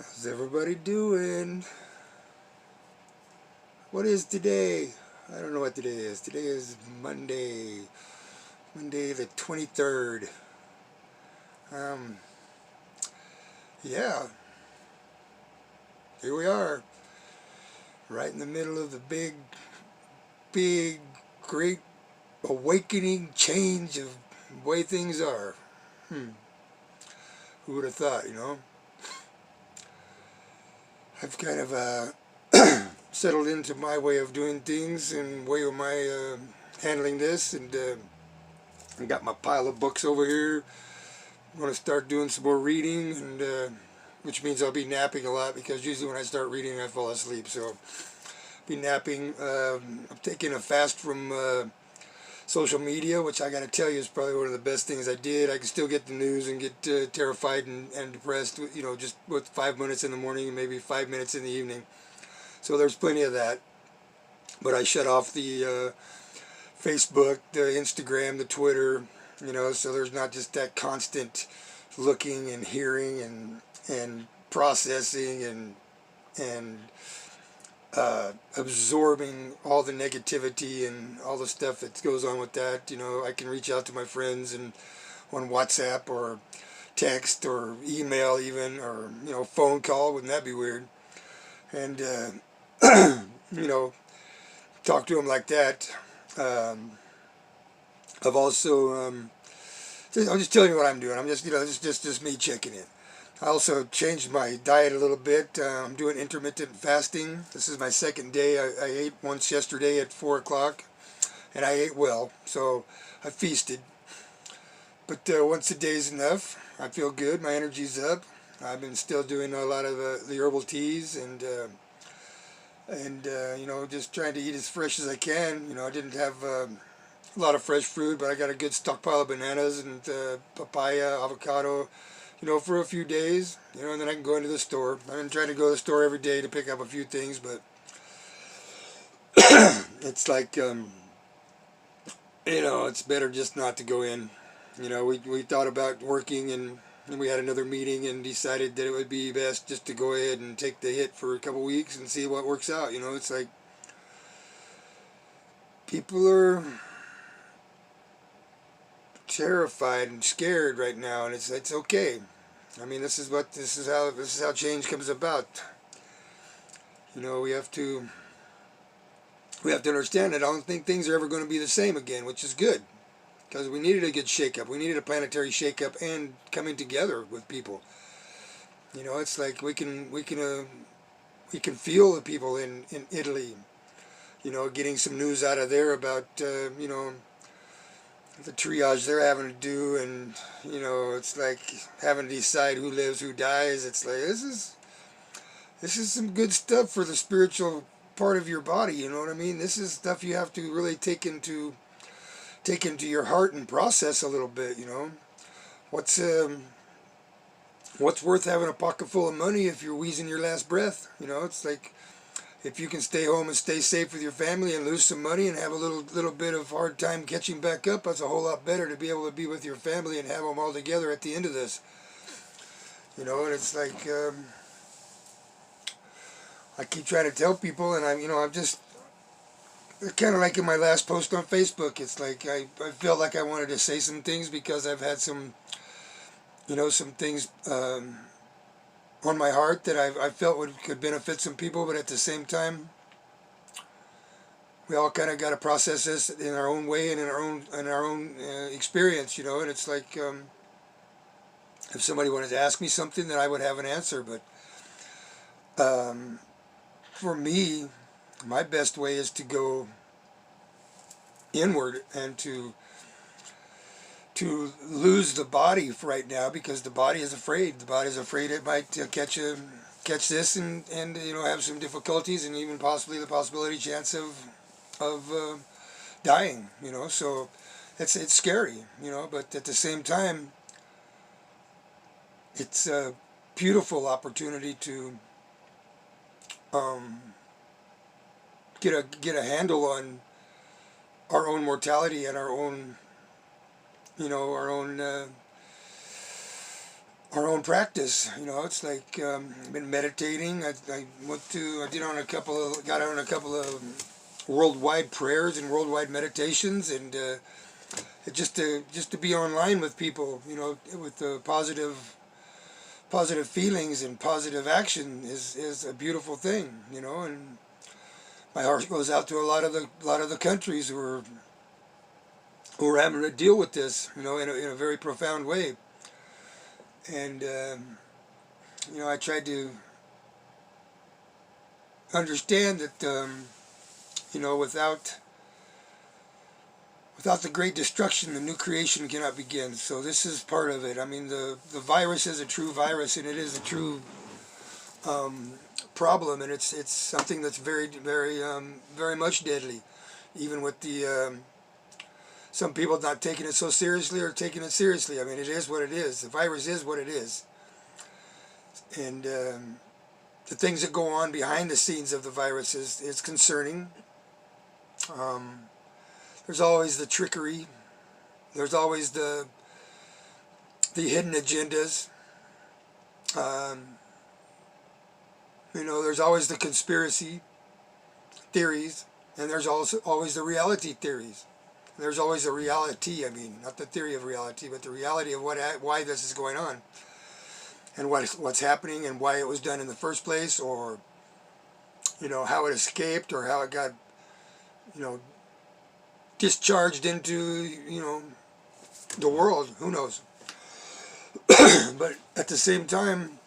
How's everybody doing? What is today? I don't know what today is. Today is Monday. Monday the 23rd. Um, yeah, here we are. Right in the middle of the big, great awakening change of the way things are. Who would have thought, I've kind of settled into my way of doing things and way of my handling this, and I got my pile of books over here. I'm going to start doing some more reading, and which means I'll be napping a lot, because usually when I start reading I fall asleep. So I'll be napping. I'm taking a fast from social media, which I got to tell you is probably one of the best things I did. I can still get the news and get terrified and depressed, just with 5 minutes in the morning and maybe 5 minutes in the evening. So there's plenty of that. But I shut off the Facebook, the Instagram, the Twitter, so there's not just that constant looking and hearing and processing and absorbing all the negativity and all the stuff that goes on with that. I can reach out to my friends and on WhatsApp or text or email even, or phone call. Wouldn't that be weird? And talk to them like that. I've also I'm just telling you what I'm doing. I'm just just me checking in. I also changed my diet a little bit. I'm doing intermittent fasting. This is my second day. I ate once yesterday at 4 o'clock, and I ate well, so I feasted. But once a day is enough. I feel good. My energy's up. I've been still doing a lot of the herbal teas and just trying to eat as fresh as I can. I didn't have a lot of fresh fruit, but I got a good stockpile of bananas and papaya, avocado, for a few days, and then I can go into the store. I've been trying to go to the store every day to pick up a few things, but it's like, it's better just not to go in. We thought about working, and we had another meeting and decided that it would be best just to go ahead and take the hit for a couple weeks and see what works out. It's like people are terrified and scared right now, and it's okay. I mean, this is how change comes about. We have to understand that I don't think things are ever going to be the same again, which is good, because we needed a good shakeup. We needed a planetary shakeup and coming together with people. It's like we can feel the people in Italy. Getting some news out of there about the triage they're having to do, and it's like having to decide who lives, who dies. It's like this is some good stuff for the spiritual part of your body. You know what I mean? This is stuff you have to really take into your heart and process a little bit. What's worth having a pocket full of money if you're wheezing your last breath? It's like, if you can stay home and stay safe with your family and lose some money and have a little bit of hard time catching back up, that's a whole lot better to be able to be with your family and have them all together at the end of this. And it's like, I keep trying to tell people, and I'm just kind of like in my last post on Facebook. It's like I felt like I wanted to say some things, because I've had some things on my heart that I felt could benefit some people, but at the same time, we all kind of got to process this in our own way and in our own experience, And it's like, if somebody wanted to ask me something, then I would have an answer. But for me, my best way is to go inward and to lose the body right now, because the body is afraid. The body is afraid it might catch this and have some difficulties, and even possibly the possibility chance of dying. So it's scary. But at the same time, it's a beautiful opportunity to get a handle on our own mortality and our own our own practice. You know, it's like I've been meditating. I got on a couple of worldwide prayers and worldwide meditations, and just to be online with people, you know, with the positive feelings and positive action is a beautiful thing, you know. And my heart goes out to a lot of the countries who are having to deal with this, you know, in a very profound way. And you know, I tried to understand that you know, without the great destruction, the new creation cannot begin. So this is part of it. I mean, the virus is a true virus, and it is a true problem, and it's something that's very much deadly, even with the some people not taking it so seriously or taking it seriously. I mean, it is what it is. The virus is what it is, and the things that go on behind the scenes of the virus is concerning. There's always the trickery. There's always the hidden agendas. You know, there's always the conspiracy theories, and there's also always the reality theories. There's always a reality. I mean, not the theory of reality, but the reality of why this is going on, and what's happening, and why it was done in the first place, or you know, how it escaped, or how it got, you know, discharged into, you know, the world. Who knows? But at the same time,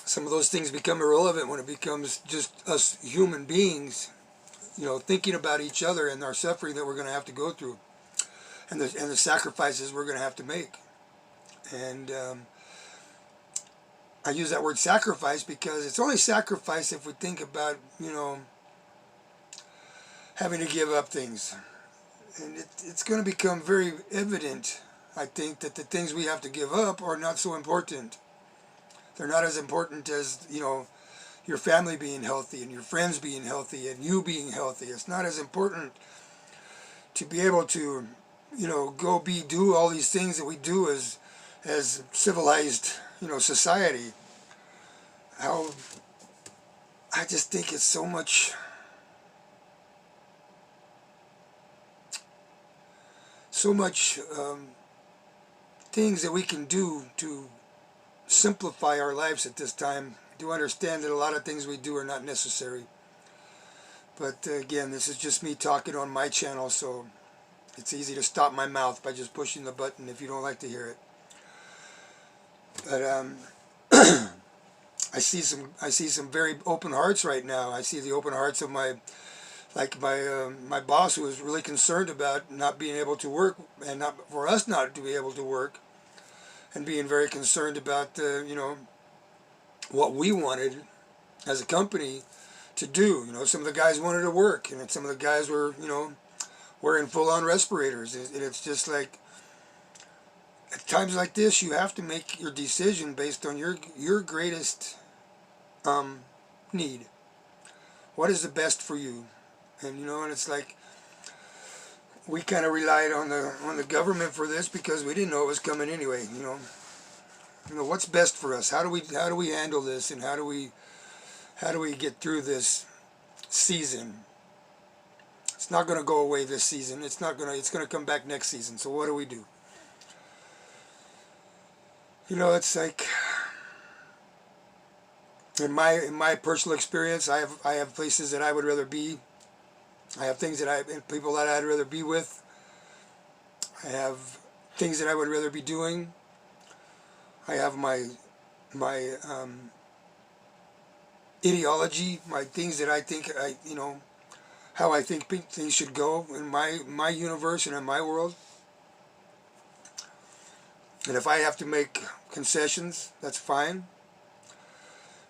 some of those things become irrelevant when it becomes just us human beings, you know, thinking about each other and our suffering that we're going to have to go through, and the sacrifices we're going to have to make. And I use that word sacrifice because it's only sacrifice if we think about, you know, having to give up things. And it's going to become very evident, I think, that the things we have to give up are not so important. They're not as important as, you know, your family being healthy and your friends being healthy and you being healthy. It's not as important to be able to, you know, do all these things that we do as civilized, you know, society. How I just think it's so much things that we can do to simplify our lives at this time. I do understand that a lot of things we do are not necessary. But again, this is just me talking on my channel, so it's easy to stop my mouth by just pushing the button if you don't like to hear it. But I see some very open hearts right now. I see the open hearts of my boss, who is really concerned about not being able to work, and not for us not to be able to work, and being very concerned about you know, what we wanted as a company to do. You know, some of the guys wanted to work, and some of the guys were, you know, wearing full-on respirators, and it's just like, at times like this, you have to make your decision based on your greatest need. What is the best for you? And you know, and it's like, we kind of relied on the government for this because we didn't know it was coming anyway. You know, what's best for us? How do we handle this, and how do we get through this season? It's not going to go away this season. It's going to come back next season. So what do we do? You know, it's like, in my personal experience, I have places that I would rather be. I have people that I'd rather be with. I have things that I would rather be doing. I have my ideology, my things that I think, you know, how I think things should go in my universe and in my world. And if I have to make concessions, that's fine.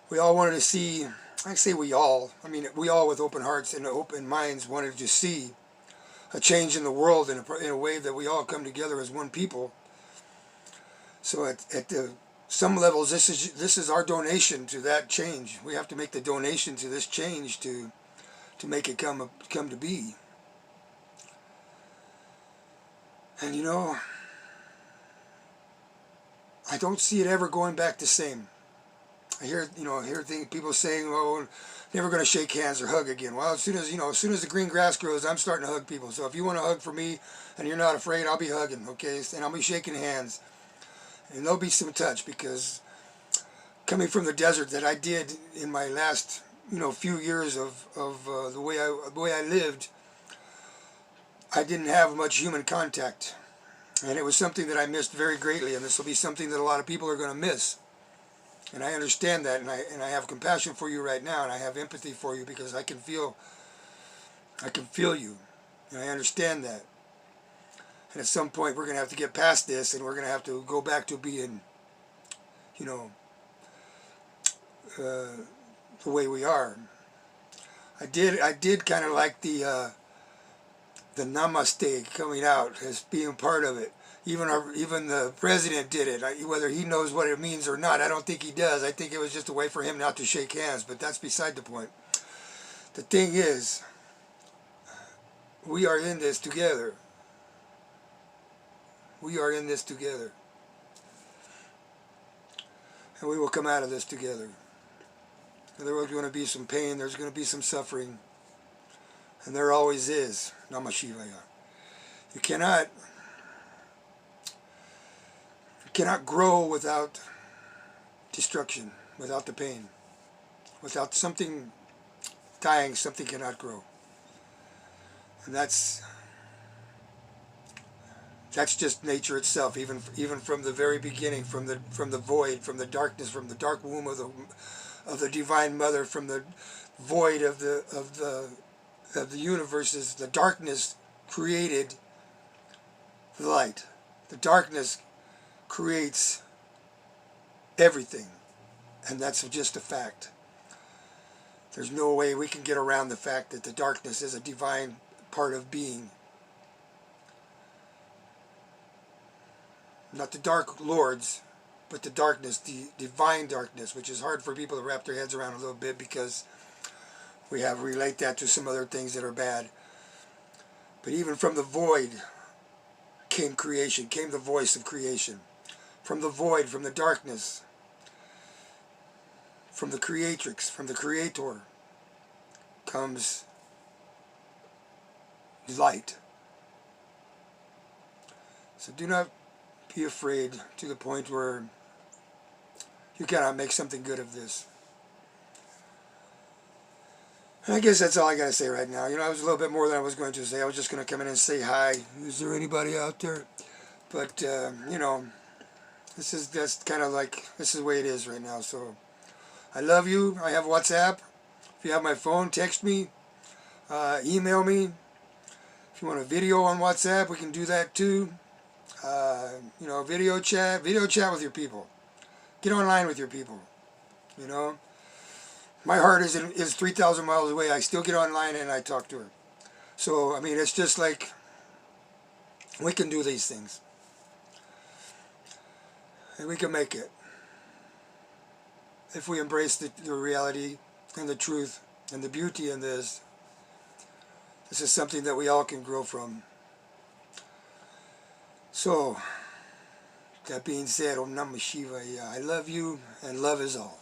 We all wanted to see, I say we all, I mean, we all with open hearts and open minds wanted to see a change in the world in a way that we all come together as one people. So at some levels, this is our donation to that change. We have to make the donation to this change to make it come to be. And you know, I don't see it ever going back the same. I hear, people saying, "Oh, never going to shake hands or hug again." Well, as soon as the green grass grows, I'm starting to hug people. So if you want to hug for me and you're not afraid, I'll be hugging, okay? And I'll be shaking hands, and there'll be some touch, because coming from the desert that I did in my last, few years of the way I lived, I didn't have much human contact, and it was something that I missed very greatly. And this will be something that a lot of people are going to miss. And I understand that, and I have compassion for you right now, and I have empathy for you, because I can feel you, and I understand that. And at some point, we're going to have to get past this, and we're going to have to go back to being, the way we are. I did kind of like the namaste coming out as being part of it. Even the president did it. Whether he knows what it means or not, I don't think he does. I think it was just a way for him not to shake hands, but that's beside the point. The thing is, we are in this together. We are in this together. And we will come out of this together. And there is going to be some pain, there's going to be some suffering, and there always is. Namah Shivaya. You cannot grow without destruction, without the pain. Without something dying, something cannot grow. And that's just nature itself, even from the very beginning, from the void, from the darkness, from the dark womb of the Divine Mother, from the void of the universes. The darkness created the light. The darkness creates everything, and that's just a fact. There's no way we can get around the fact that the darkness is a divine part of being. Not the dark lords, but the darkness, the divine darkness, which is hard for people to wrap their heads around a little bit, because we have to relate that to some other things that are bad. But even from the void came creation, came the voice of creation. From the void, from the darkness, from the creatrix, from the creator, comes light. So do not be afraid to the point where you cannot make something good of this. And I guess that's all I got to say right now. It was a little bit more than I was going to say. I was just going to come in and say hi. Is there anybody out there? But, that's kind of like, this is the way it is right now. So I love you. I have WhatsApp. If you have my phone, text me. Email me. If you want a video on WhatsApp, we can do that too. Video chat with your people. Get online with your people. My heart is 3,000 miles away. I still get online and I talk to her. So, it's just like, we can do these things. And we can make it. If we embrace the reality and the truth and the beauty in this. This is something that we all can grow from. So, that being said, Om Namah Shivaya. I love you, and love is all.